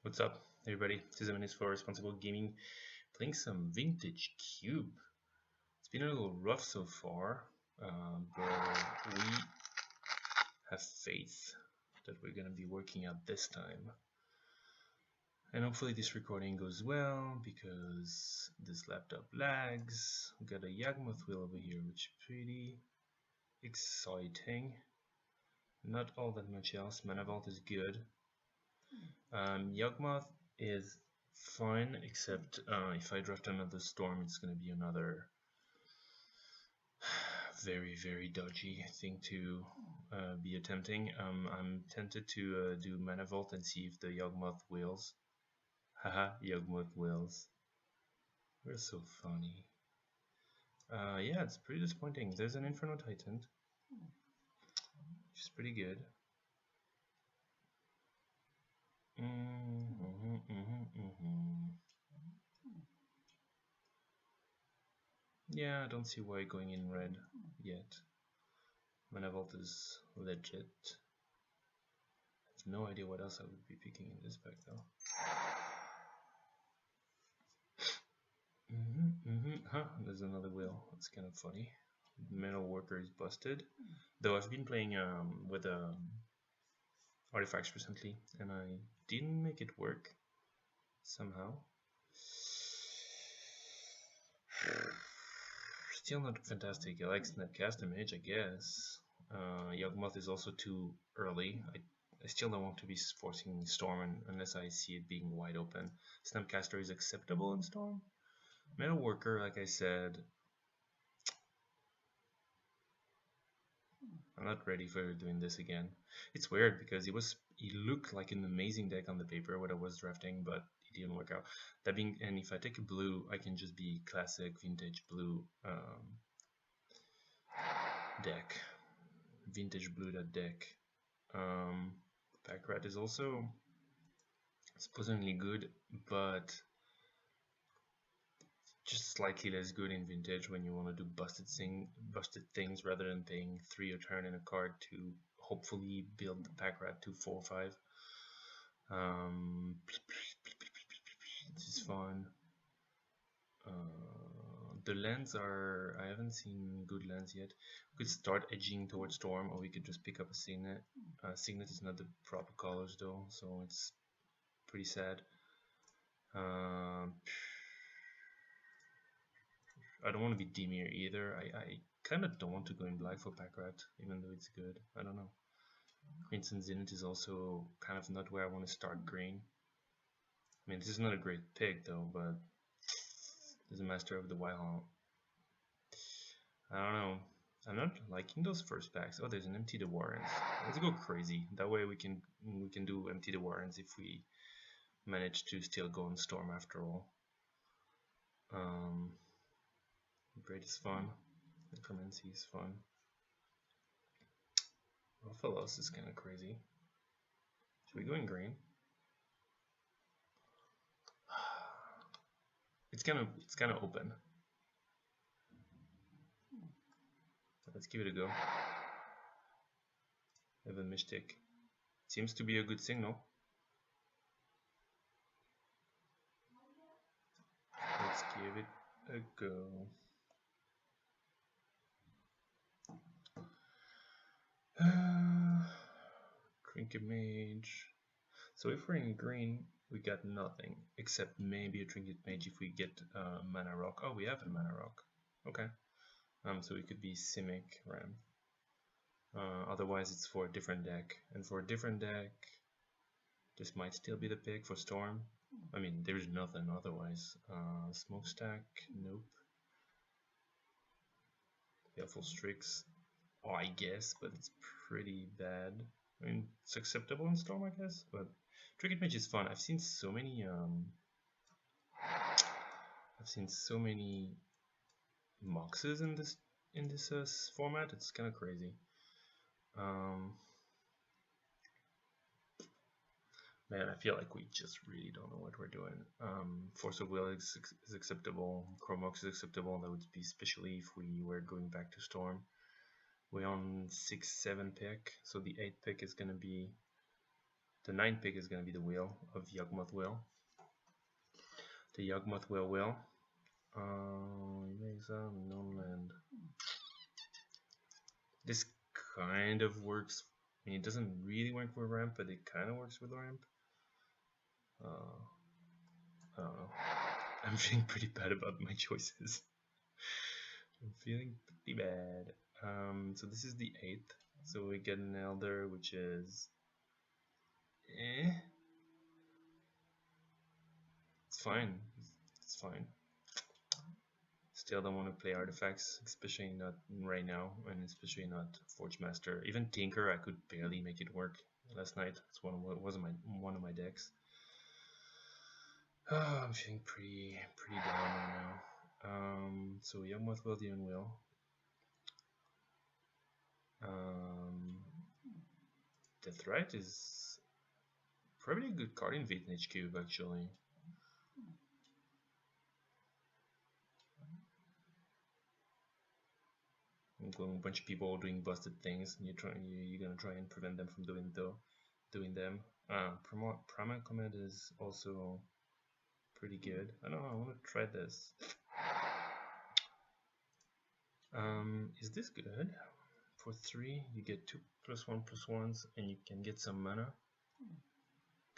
What's up, everybody? This is Minutes for Responsible Gaming, playing some Vintage Cube. It's been a little rough so far, but we have faith that we're gonna be working out this time. And hopefully this recording goes well, because this laptop lags. We got a Yawgmoth wheel over here, which is pretty exciting. Not all that much else. Mana Vault is good. Yawgmoth is fine, except if I draft another Storm, it's going to be another very dodgy thing to be attempting. I'm tempted to do Mana Vault and see if the Yawgmoth wheels. Haha, Yawgmoth wheels. We're so funny. Yeah, it's pretty disappointing. There's an Inferno Titan, which is pretty good. Yeah, I don't see why going in red yet. Mana Vault is legit. I have no idea what else I would be picking in this pack though. There's another wheel. That's kind of funny. Metal Worker is busted. Though I've been playing with artifacts recently, and I didn't make it work somehow. Still not fantastic. I like Snapcaster Mage, I guess. Yawgmoth is also too early. I still don't want to be forcing Storm unless I see it being wide open. Snapcaster is acceptable in Storm. Metal Worker, like I said, I'm not ready for doing this again. It's weird because he looked like an amazing deck on the paper when I was drafting, but it didn't work out. And if I take a blue, I can just be classic vintage blue deck. Vintage blue that deck. Pack Rat is also supposedly good, but just slightly less good in vintage when you want to do busted things rather than paying 3 a turn in a card to hopefully build the Pack Rat to 4 or 5. This is fun. The lands are... I haven't seen good lands yet. We could start edging towards Storm, or we could just pick up a Signet. Signet is not the proper colors though, so it's pretty sad. I don't want to be Dimir either. I kind of don't want to go in black for Pack Rat, even though it's good. I don't know. Crimson Zenith is also kind of not where I want to start green. I mean, this is not a great pick though, but there's a Master of the Wild. I don't know. I'm not liking those first packs. Oh, there's an Empty the Warrens. Let's go crazy. That way we can do Empty the Warrens if we manage to still go on Storm after all. Great is fun. Necromancy is fun. Rothalos is kind of crazy. Should we go in green? It's kind of open. Let's give it a go. Evan Mystic. Seems to be a good signal. Let's give it a go. Trinket Mage. So if we're in green, we got nothing except maybe a Trinket Mage if we get Mana Rock. Oh, we have a Mana Rock. Okay. So it could be Simic Ram. Otherwise, it's for a different deck. And for a different deck, this might still be the pick for Storm. I mean, there's nothing otherwise. Smokestack, nope. Baleful Strix, oh, I guess, but it's pretty bad. I mean, it's acceptable in Storm, I guess, but Trinket Mage is fun. I've seen so many Moxes in this format. It's kind of crazy. Man, I feel like we just really don't know what we're doing. Force of Will is acceptable. Chromox is acceptable. That would be especially if we were going back to Storm. We're on 6-7 pick, so the 8 pick is gonna be The 9 pick is going to be the wheel of Yawgmoth Whale. The Yawgmoth Whale wheel. Makes a non-land. This kind of works. I mean, it doesn't really work with ramp, but it kind of works with ramp. I don't know. I'm feeling pretty bad about my choices. I'm feeling pretty bad. So this is the 8th. So we get an Elder, which is it's fine. It's fine. Still don't want to play artifacts, especially not right now, and especially not Forge Master. Even Tinker, I could barely make it work last night. It's one of my decks. Oh, I'm feeling pretty down right now. So Yawgmoth Whale, the Unwheel. Deathrite is probably a good card in Vintage Cube, actually. A bunch of people doing busted things, and you're gonna try and prevent them from doing them. Primal Command is also pretty good. I don't know. I want to try this. Is this good? For 3, you get 2 +1/+1s, and you can get some mana.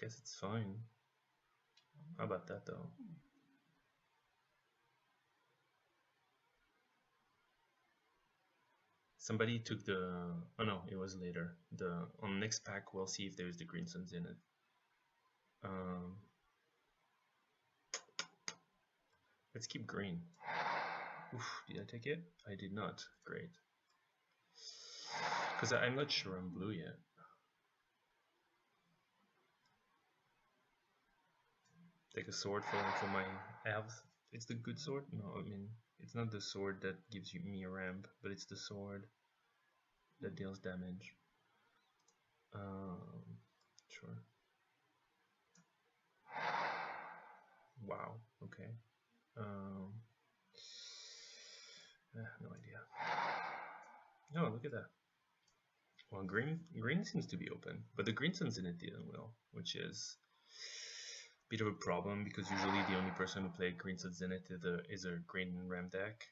Guess it's fine. How about that though? Somebody took the. Oh no, it was later. On next pack, we'll see if there's the Green Suns in it. Let's keep green. Oof, did I take it? I did not. Great. Because I'm not sure I'm blue yet. Take a sword for my elves. It's the good sword? No, I mean, it's not the sword that gives me a ramp, but it's the sword that deals damage. Sure. Wow, okay. No idea. No, look at that. Well, green seems to be open, but the Green Suns in it didn't will, which is a bit of a problem because usually the only person who played Green Suns in it is a green ram deck,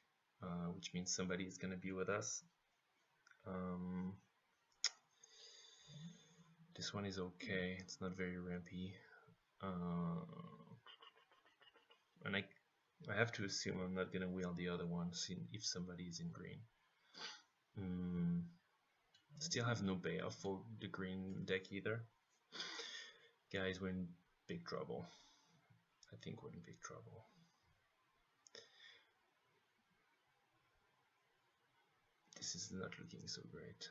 which means somebody is going to be with us. This one is okay. It's not very rampy, and I have to assume I'm not going to wheel the other one if somebody is in green. Still have no payoff for the green deck either. Guys, we're in big trouble. I think we're in big trouble. This is not looking so great.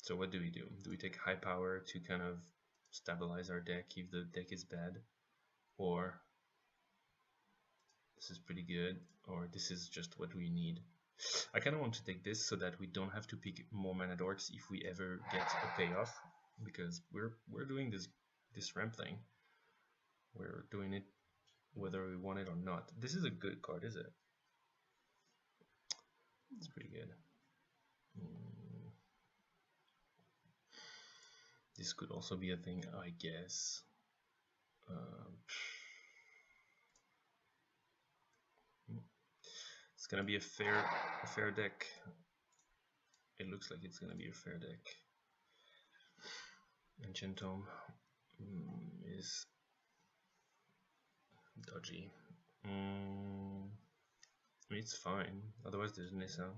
So what do? Do we take high power to kind of stabilize our deck if the deck is bad? Or this is pretty good, or this is just what we need? I kind of want to take this so that we don't have to pick more mana dorks if we ever get a payoff, because we're doing this ramp thing. We're doing it whether we want it or not. This is a good card, is it? It's pretty good. This could also be a thing, I guess. It's gonna be a fair deck. It looks like it's gonna be a fair deck. Ancient Tome is dodgy. I mean, it's fine. Otherwise, there's Nissa.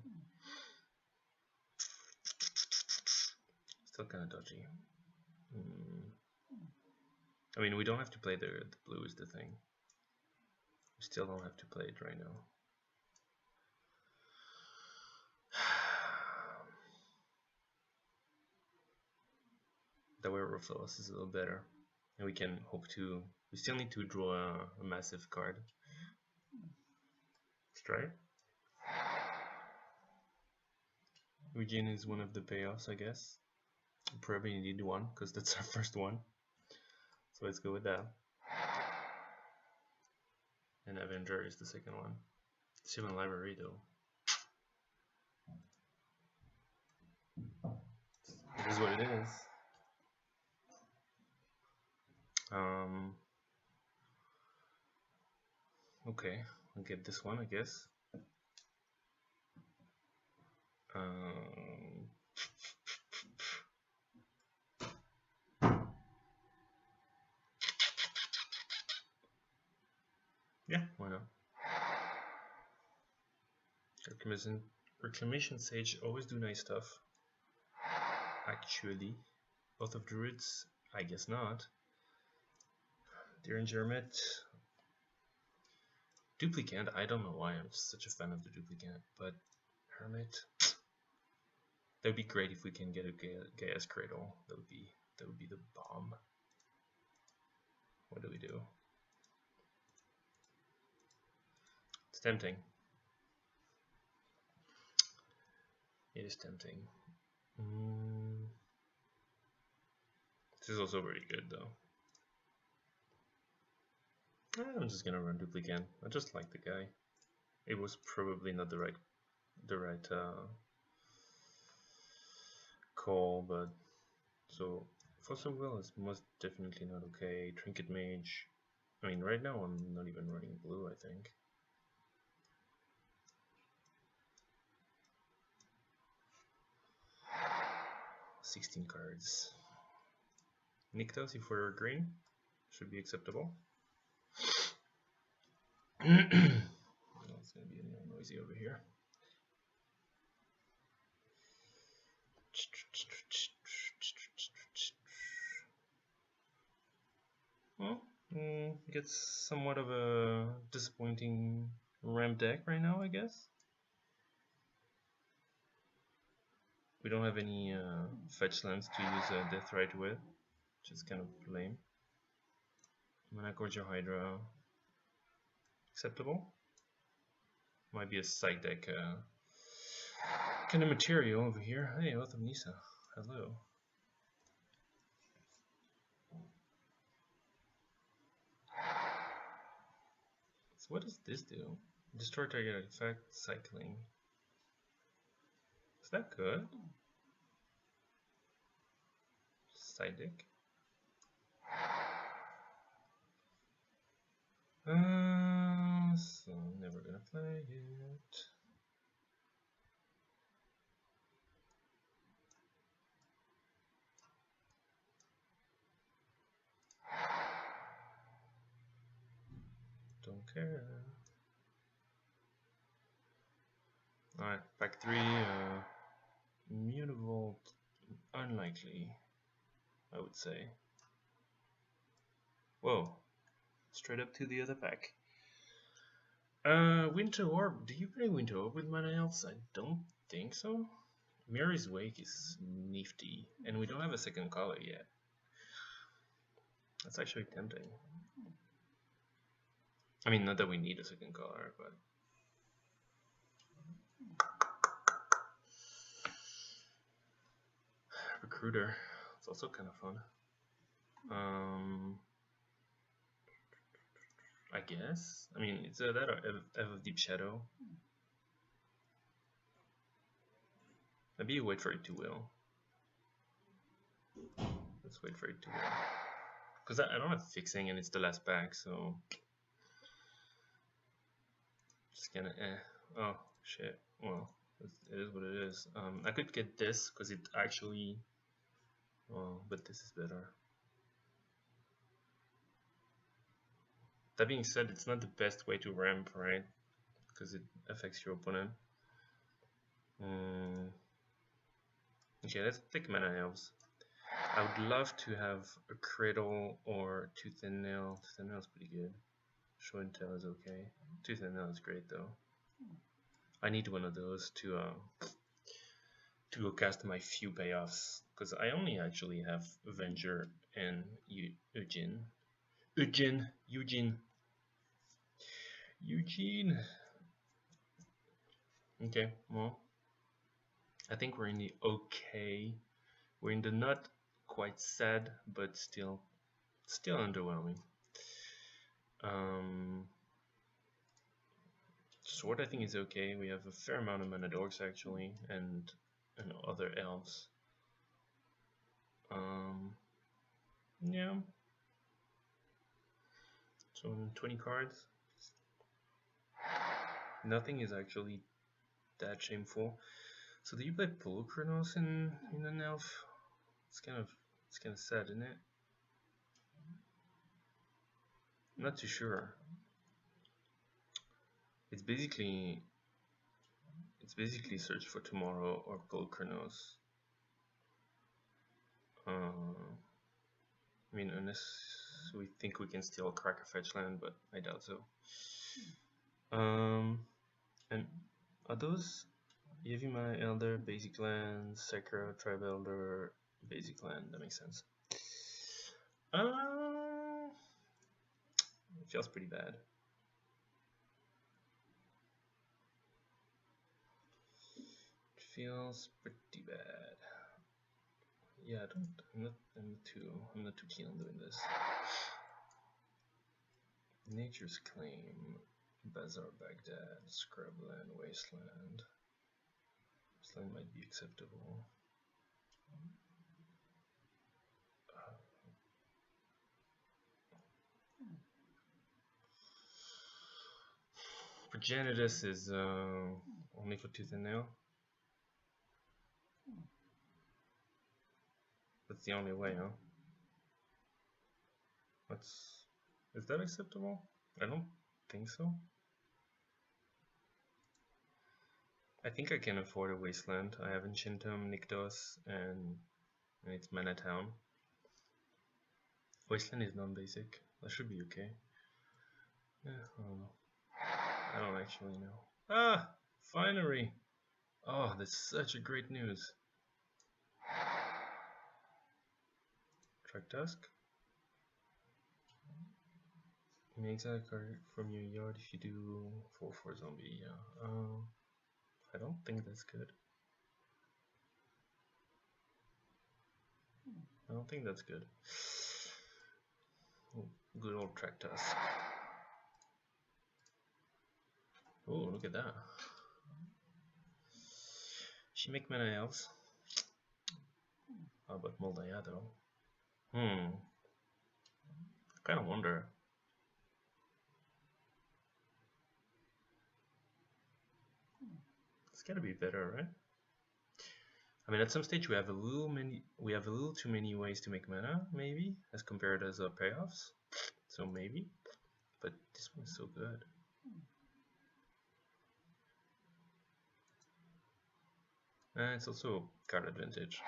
Still kind of dodgy. I mean, we don't have to play the blue is the thing. We still don't have to play it right now. The Werewolf Phyllis is a little better, and we can hope to. We still need to draw a massive card. Let's try it. Eugene is one of the payoffs, I guess. We probably need one because that's our first one. So let's go with that. And Avenger is the second one. Sylvan Library though. It is what it is. Okay, I'll get this one, I guess. Yeah, why not? Reclamation Sage always do nice stuff. Actually, both of Druids, I guess not. Derringer Hermit. Duplicant, I don't know why I'm such a fan of the Duplicant, but Hermit. That would be great if we can get a Gaia's Cradle. That would be the bomb. What do we do? It's tempting. It is tempting. This is also very good though. I'm just gonna run Duplicant. I just like the guy. It was probably not the right call, but so Fossil Will is most definitely not okay. Trinket Mage. I mean, right now I'm not even running blue, I think. $16 cards. Nykthos if we're green. Should be acceptable. It's gonna be a little noisy over here. Well, gets somewhat of a disappointing ramp deck right now, I guess. We don't have any fetch lands to use Deathrite with, which is kind of lame. Mana Gorgia Hydra, acceptable. Might be a side deck kind of material over here. Hey, Oath of Nissa, hello. So what does this do? Destroy target artifact, cycling. Is that good? Side deck. So I'm never gonna play it. Don't care. Alright, pack 3, Mutavault, unlikely, I would say. Whoa, straight up to the other pack. Winter Orb, do you play Winter Orb with Mana Elves? I don't think so. Mirror's Wake is nifty, and we don't have a second color yet. That's actually tempting. I mean, not that we need a second color, but... Recruiter, it's also kind of fun. I guess. I mean, it's that or Eve of Deep Shadow. Maybe you wait for it to will. Let's wait for it to will. Because I don't have fixing and it's the last pack, so... Just gonna oh, shit. Well, it is what it is. I could get this, because it actually... Well, but this is better. That being said, it's not the best way to ramp, right? Because it affects your opponent. Okay, let's take Mana Elves. I would love to have a Cradle or Tooth and Nail. Tooth and Nail is pretty good. Show and Tell is okay. Tooth and Nail is great though. I need one of those to go cast my few payoffs, because I only actually have Avenger and Eugene. Okay, well, I think we're in the okay. We're in the not quite sad, but still underwhelming. Sword I think is okay. We have a fair amount of mana dorks actually, and other elves. Yeah. So 20 cards. Nothing is actually that shameful. So do you play Pulchronos in an elf? It's kind of sad, isn't it? I'm not too sure. It's basically Search for Tomorrow or Pulchronos. I mean, unless we think we can steal Karkafetch land, but I doubt so. And are those Yevimaya Elder, basic land, Sekra, Tribe Elder, basic land? That makes sense. It feels pretty bad. It feels pretty bad. Yeah, I'm not too keen on doing this. Nature's Claim, Bazaar Baghdad, Scrubland, Wasteland. This land might be acceptable. Progenitus is only for tooth and nail. That's the only way, huh? Is that acceptable? I don't think so. I think I can afford a Wasteland. I have Enchantum, Nykthos, and it's Mana Town. Wasteland is non-basic. That should be okay. Yeah, I don't know. I don't actually know. Ah! Finally! Oh, that's such a great news. Traktusk. You may exile a card from your yard if you do 4/4 zombie, yeah. I don't think that's good. I don't think that's good. Oh, good old Traktusk. Oh, look at that. She make mana elves. How about Moldayado? I kind of wonder. It's gotta be better, right? I mean, at some stage we have a little too many ways to make mana, maybe, as compared as payoffs. So maybe, but this one's so good. And it's also card advantage.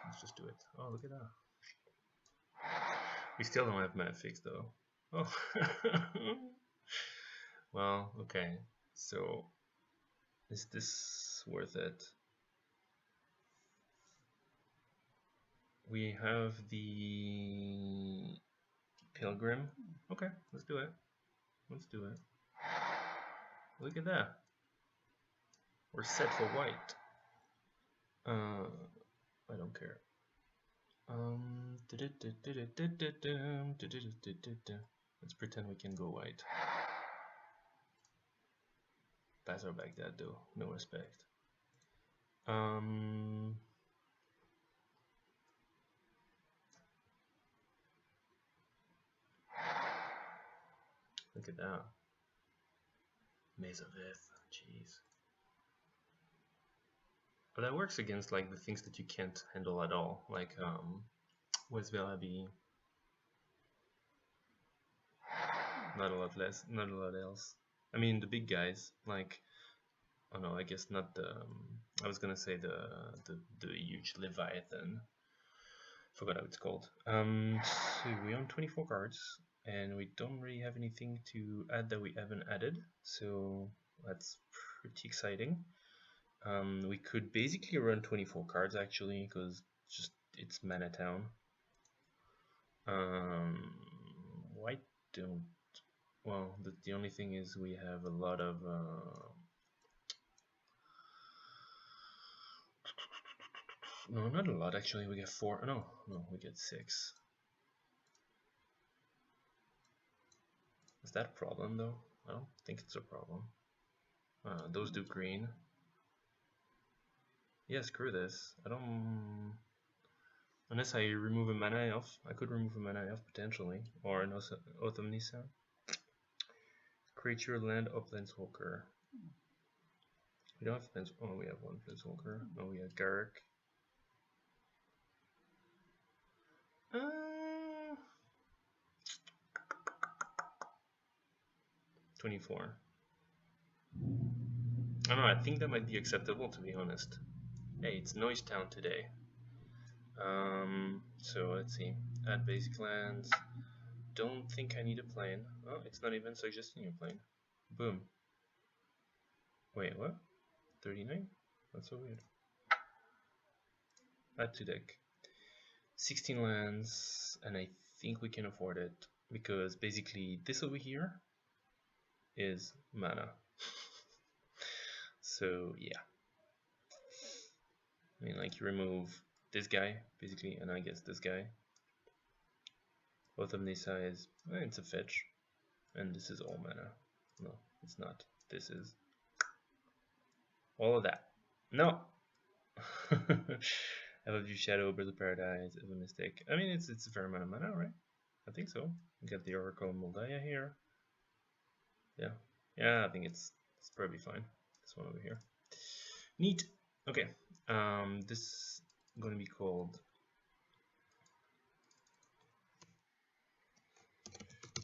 Let's just do it. Oh, look at that. We still don't have mana fix though. Oh. Well, okay. So, is this worth it? We have the Pilgrim. Okay, let's do it. Let's do it. Look at that. We're set for white. I don't care. Let's pretend we can go white. Bazaar Baghdad though, no respect. Look at that. Maze of Ith, jeez. But that works against like the things that you can't handle at all, like West Velabi. Not a lot else. I mean the big guys, like oh no, I guess not the I was gonna say the huge Leviathan. Forgot how it's called. So we own 24 cards and we don't really have anything to add that we haven't added, so that's pretty exciting. We could basically run 24 cards actually, because it's Mana Town. White don't. Well, the only thing is we have a lot of. No, not a lot actually. We get 4. No, we get 6. Is that a problem though? I don't think it's a problem. Those do green. Yeah, screw this. I Unless I remove a mana elf. I could remove a mana elf potentially. Or an Autumn Nissa. Creature, land, or planeswalker. We don't have planeswalker. Oh, we have one planeswalker. Oh, we have Garruk. 24. I don't know, I think that might be acceptable, to be honest. Hey, it's Noise Town today. So let's see. Add basic lands. Don't think I need a plane. Oh, it's not even suggesting a plane. Boom. Wait, what? 39? That's so weird. Add to deck. 16 lands, and I think we can afford it because basically this over here is mana. So yeah, I mean, like, you remove this guy basically, and I guess this guy. Both of these sides, it's a fetch, and this is all mana. No, it's not. This is all of that. No. Everview Shadow, Birth of Paradise, Ever Mystic. I mean, it's a fair amount of mana, right? I think so. We got the Oracle Moldaya here. Yeah, I think it's probably fine. This one over here. Neat. Okay. This is going to be called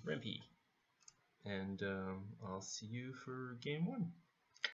Rampy. And I'll see you for game 1.